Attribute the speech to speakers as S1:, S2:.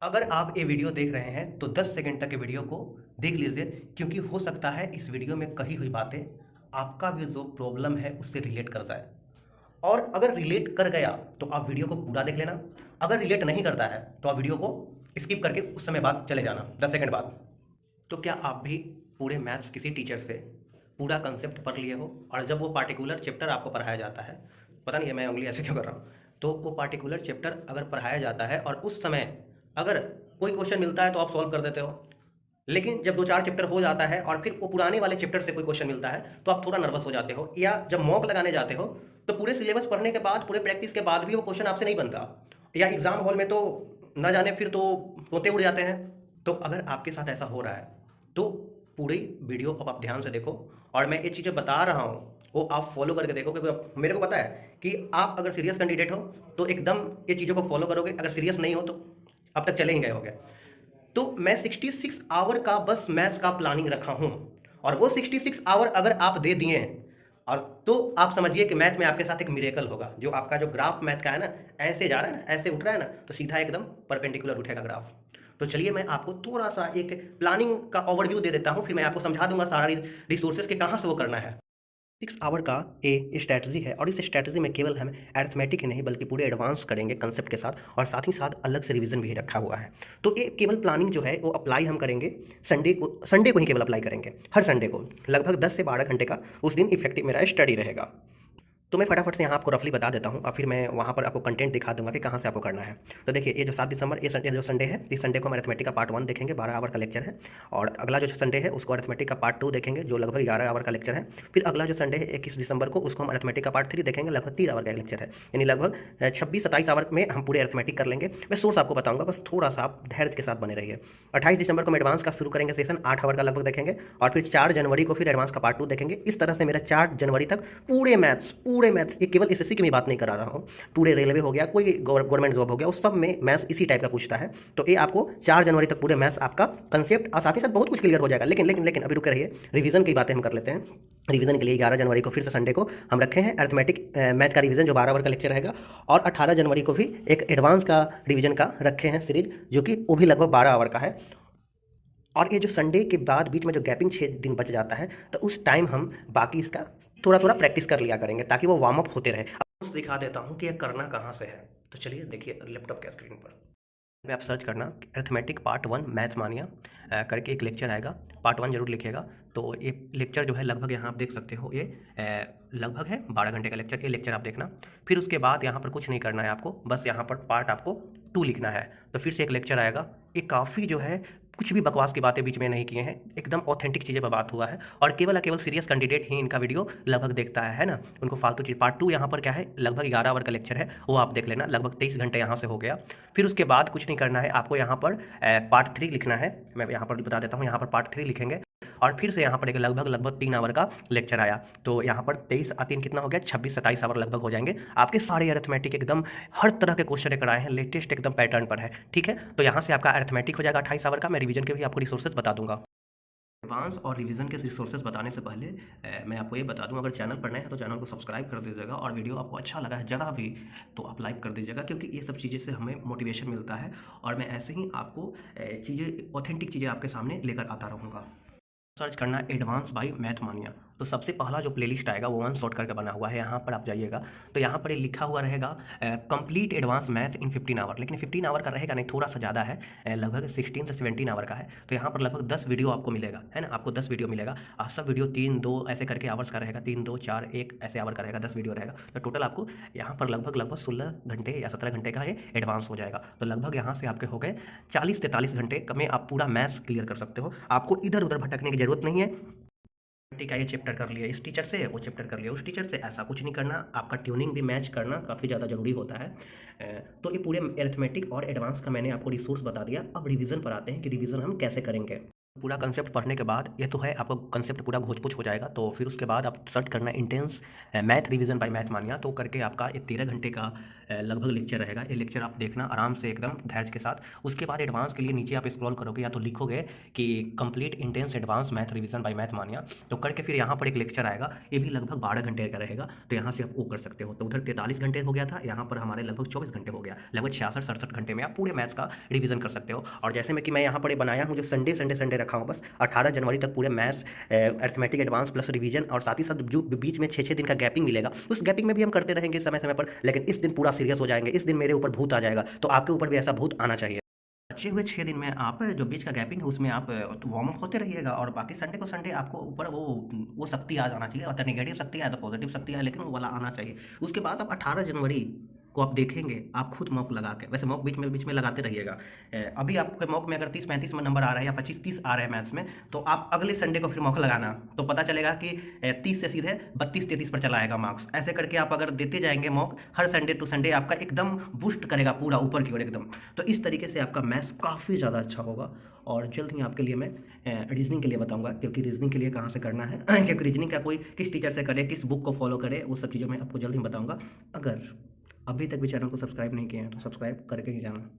S1: अगर आप ये वीडियो देख रहे हैं तो 10 सेकंड तक के वीडियो को देख लीजिए, क्योंकि हो सकता है इस वीडियो में कही हुई बातें आपका भी जो प्रॉब्लम है उससे रिलेट कर जाए। और अगर रिलेट कर गया तो आप वीडियो को पूरा देख लेना। अगर रिलेट नहीं करता है तो आप वीडियो को स्किप करके उस समय बाद चले जाना 10 सेकंड बाद। तो क्या आप भी पूरे मैथ्स किसी टीचर से पूरा कंसेप्ट पढ़ लिए हो, और जब वो पार्टिकुलर चैप्टर आपको पढ़ाया जाता है, पता नहीं है मैं उंगली ऐसे क्यों कर रहा हूँ, तो वो पार्टिकुलर चैप्टर अगर पढ़ाया जाता है और उस समय अगर कोई क्वेश्चन मिलता है तो आप सॉल्व कर देते हो, लेकिन जब दो चार चैप्टर हो जाता है और फिर वो पुराने वाले चैप्टर से कोई क्वेश्चन मिलता है तो आप थोड़ा नर्वस हो जाते हो, या जब मॉक लगाने जाते हो तो पूरे सिलेबस पढ़ने के बाद, पूरे प्रैक्टिस के बाद भी वो क्वेश्चन आपसे नहीं बनता, या एग्जाम हॉल में तो न जाने फिर तो तोते उड़ जाते हैं। तो अगर आपके साथ ऐसा हो रहा है तो पूरी वीडियो अब आप ध्यान से देखो, और मैं ये चीज़ें बता रहा हूँ वो आप फॉलो करके देखो, क्योंकि मेरे को पता है कि आप अगर सीरियस कैंडिडेट हो तो एकदम ये चीज़ों को फॉलो करोगे, अगर सीरियस नहीं हो तो अब तक चले ही गए होगे। तो मैं 66 आवर का बस मैथ्स का प्लानिंग रखा हूँ, और वो 66 आवर अगर आप दे दिए और तो आप समझिए कि मैथ में आपके साथ एक मिरेकल होगा। जो आपका जो ग्राफ मैथ का है ना, ऐसे जा रहा है ना, ऐसे उठ रहा है ना, तो सीधा एकदम परपेंडिकुलर उठेगा ग्राफ। तो चलिए मैं आपको थोड़ा सा एक प्लानिंग का ओवरव्यू दे देता हूँ, फिर मैं आपको समझा दूंगा सारा रिसोर्सेज के कहाँ से वो करना है। 6 आवर का ये स्ट्रैटेजी है, और इस स्ट्रैटेजी में केवल हम अरिथमेटिक ही नहीं बल्कि पूरे एडवांस करेंगे कंसेप्ट के साथ, और साथ ही साथ अलग से रिवीजन भी रखा हुआ है। तो ये केवल प्लानिंग जो है वो अप्लाई हम करेंगे संडे को ही केवल अप्लाई करेंगे, हर संडे को लगभग 10 से 12 घंटे का उस दिन इफेक्टिव मेरा स्टडी रहेगा। तो मैं फटाफट से यहाँ आपको रफली बता देता हूँ, और फिर मैं वहाँ पर आपको कंटेंट दिखा दूंगा कि कहाँ से आपको करना है। तो देखिए, ये जो 7 दिसंबर ये संडे जो संडे है, इस संडे को हम अरिथमेटिक का पार्ट 1 देखेंगे, 12 आवर का लेक्चर है। और अगला जो संडे है उसको अरिथमेटिक का पार्ट 2 देखेंगे, जो लगभग 11 आवर का लेक्चर है। फिर अगला जो संडे है 21 दिसंबर को, उसको हम अरिथमेटिक का पार्ट 3 देखेंगे, लगभग 3 आवर का लेक्चर है। यानी लगभग 26-27 आवर में हम पूरे अरिथमेटिक कर लेंगे। मैं सोर्स आपको बताऊंगा, बस थोड़ा सा आप धैर्य के साथ बने रहिए। 28 दिसंबर को हम एडवांस का शुरू करेंगे सेशन, 8 आवर का लगभग देखेंगे। और फिर 4 जनवरी को फिर एडवांस का पार्ट 2 देखेंगे। इस तरह से मेरा 4 जनवरी तक पूरे मैथ्स, ये केवल एसएससी की मैं बात नहीं करा रहा हूँ, पूरे रेलवे हो गया, कोई गवर्नमेंट जॉब हो गया, उस सब में मैथ्स इसी टाइप का पूछता है। तो ये आपको 4 जनवरी तक पूरे मैथ्स आपका कंसेप्ट और साथ ही साथ बहुत कुछ क्लियर हो जाएगा। लेकिन लेकिन लेकिन अभी रुके रहिए, रिवीजन की बातें हम कर लेते हैं। रिवीजन के लिए 11 जनवरी को फिर से संडे को हम रखे हैं अरिथमेटिक मैथ का रिवीजन, जो 12 आवर का लेक्चर रहेगा। और 18 जनवरी को भी एक एडवांस का रिवीजन का रखे हैं सीरीज, जो कि वो भी लगभग 12 आवर का है। और ये जो संडे के बाद बीच में जो गैपिंग 6 दिन बच जाता है, तो उस टाइम हम बाकी इसका थोड़ा थोड़ा प्रैक्टिस कर लिया करेंगे, ताकि वो वार्म अप होते रहे। अब दिखा देता हूँ कि ये करना कहाँ से है। तो चलिए देखिए लैपटॉप के स्क्रीन पर में आप सर्च करना अरिथमेटिक पार्ट 1 मैथ मानिया करके एक लेक्चर आएगा, पार्ट 1 जरूर लिखिएगा। तो ये लेक्चर जो है लगभग यहाँ आप देख सकते हो, ये लगभग है 12 घंटे का लेक्चर। ये लेक्चर आप देखना, फिर उसके बाद यहाँ पर कुछ नहीं करना है आपको, बस यहाँ पर पार्ट आपको 2 लिखना है। तो फिर से एक लेक्चर आएगा, ये काफ़ी जो है कुछ भी बकवास की बातें बीच में नहीं किए हैं, एकदम ऑथेंटिक चीज़ें पर बात हुआ है। और केवल सीरियस कैंडिडेट ही इनका वीडियो लगभग देखता है ना, उनको फालतू चीज़। पार्ट 2 यहाँ पर क्या है, लगभग 11 आवर का लेक्चर है, वो आप देख लेना, लगभग 23 घंटे यहाँ से हो गया। फिर उसके बाद कुछ नहीं करना है आपको, यहाँ पर पार्ट 3 लिखना है। मैं यहाँ पर बता देता हूँ, यहाँ पर पार्ट 3 लिखेंगे, और फिर से यहाँ पर एक लगभग 3 आवर का लेक्चर आया। तो यहाँ पर 23 कितना हो गया, 26-27 आवर लगभग हो जाएंगे आपके। सारे अरिथमेटिक एकदम हर तरह के क्वेश्चन कराए हैं, लेटेस्ट एकदम पैटर्न पर है, ठीक है। तो यहाँ से आपका अरिथमेटिक हो जाएगा 28 आवर का। मैं रिवीजन के भी आपको रिसोर्सेज बता दूंगा। एडवांस और रिवीजन के रिसोर्सेज बताने से पहले मैं आपको ये बता दूं, अगर चैनल पर नए हैं तो चैनल को सब्सक्राइब कर दीजिएगा, और वीडियो आपको अच्छा लगा है जरा भी तो आप लाइक कर दीजिएगा, क्योंकि ये सब चीज़ें से हमें मोटिवेशन मिलता है, और मैं ऐसे ही आपको चीज़ें ऑथेंटिक चीज़ें आपके सामने लेकर आता रहूँगा। सर्च करना एडवांस बाय मैथ मानिया, तो सबसे पहला जो प्लेलिस्ट आएगा वो वन शॉट करके बना हुआ है, यहाँ पर आप जाइएगा तो यहाँ पर ये लिखा हुआ रहेगा complete advance math in 15 hour. लेकिन 15 आवर का रहेगा नहीं, थोड़ा सा ज़्यादा है, लगभग 16 से 17 आवर का है। तो यहाँ पर लगभग 10 वीडियो आपको मिलेगा, है ना, आपको 10 वीडियो मिलेगा। सब वीडियो 3-2 ऐसे करके आवर्स का रहेगा, 3-2-4-1 ऐसे आवर का रहेगा, 10 वीडियो रहेगा। तो टोटल आपको यहाँ पर लगभग 16 घंटे या 17 घंटे का ये एडवांस हो जाएगा। तो लगभग यहाँ से आपके हो गए 40-43 घंटे में आप पूरा मैथ्स क्लियर कर सकते हो। आपको इधर उधर भटकने की जरूरत नहीं है। ठीक है, ये चैप्टर कर लिया इस टीचर से, वो चैप्टर कर लिया उस टीचर से, ऐसा कुछ नहीं करना। आपका ट्यूनिंग भी मैच करना काफ़ी ज़्यादा जरूरी होता है। तो ये पूरे अरिथमेटिक और एडवांस का मैंने आपको रिसोर्स बता दिया। अब रिवीजन पर आते हैं कि रिवीजन हम कैसे करेंगे। पूरा कंसेप्ट पढ़ने के बाद ये तो है आपका कंसेप्ट पूरा घोच-पोच हो जाएगा, तो फिर उसके बाद आप सर्च करना intense math revision by math mania, तो करके आपका ये 13 घंटे का लगभग लेक्चर रहेगा। ये लेक्चर आप देखना आराम से एकदम धैर्य के साथ। उसके बाद एडवांस के लिए नीचे आप स्क्रॉल करोगे या तो लिखोगे कि complete intense advance math revision by math mania, तो करके फिर यहाँ पर एक लेक्चर आएगा, ये भी लगभग 12 घंटे का रहेगा, तो यहाँ से आप वो कर सकते हो। तो उधर 43 घंटे हो गया था, यहाँ पर हमारे लगभग 24 घंटे हो गया, लगभग 66-67 घंटे में आप पूरे मैथ्स का रिवीजन कर सकते हो। और जैसे मैं कि मैं यहाँ पर ये बनाया हूँ जो संडे रखा हूँ, बस 18 जनवरी तक पूरे maths arithmetic advance plus revision, और साथ ही साथ जो बीच में 6-6 दिन का गैपिंग मिलेगा, उस गैपिंग में भी हम करते रहेंगे समय समय पर, लेकिन इस दिन पूरा सीरियस हो जाएंगे, इस दिन मेरे ऊपर भूत आ जाएगा, तो आपके ऊपर भी ऐसा भूत आना चाहिए। बचे हुए 6 दिन में आप जो बीच का गैपिंग है उसमें आप वार्म अप होते रहिएगा, और बाकी संडे को संडे आपको ऊपर वो शक्ति आ जाना चाहिए, और नेगेटिव शक्ति है तो पॉजिटिव शक्ति है, लेकिन वो वाला आना चाहिए। उसके बाद आप 18 जनवरी को आप देखेंगे, आप खुद मॉक लगा के, वैसे मॉक बीच में लगाते रहिएगा। अभी आपके मॉक में अगर 30-35 में नंबर आ रहा है या 25-30 आ रहा है मैथ्स में, तो आप अगले संडे को फिर मॉक लगाना, तो पता चलेगा कि 30 से सीधे 32-33 पर चला आएगा मार्क्स। ऐसे करके आप अगर देते जाएंगे मॉक, हर संडे टू संडे आपका एकदम बूस्ट करेगा पूरा ऊपर की ओर एकदम। तो इस तरीके से आपका मैथ्स काफ़ी ज़्यादा अच्छा होगा, और जल्द ही आपके लिए मैं रीजनिंग के लिए बताऊंगा, क्योंकि रीजनिंग के लिए कहाँ से करना है क्योंकि रीजनिंग का कोई किस टीचर से करे, किस बुक को फॉलो करे, वो सब चीज़ों में आपको जल्द ही बताऊंगा। अगर अभी तक भी चैनल को सब्सक्राइब नहीं किए हैं तो सब्सक्राइब करके ही जाना।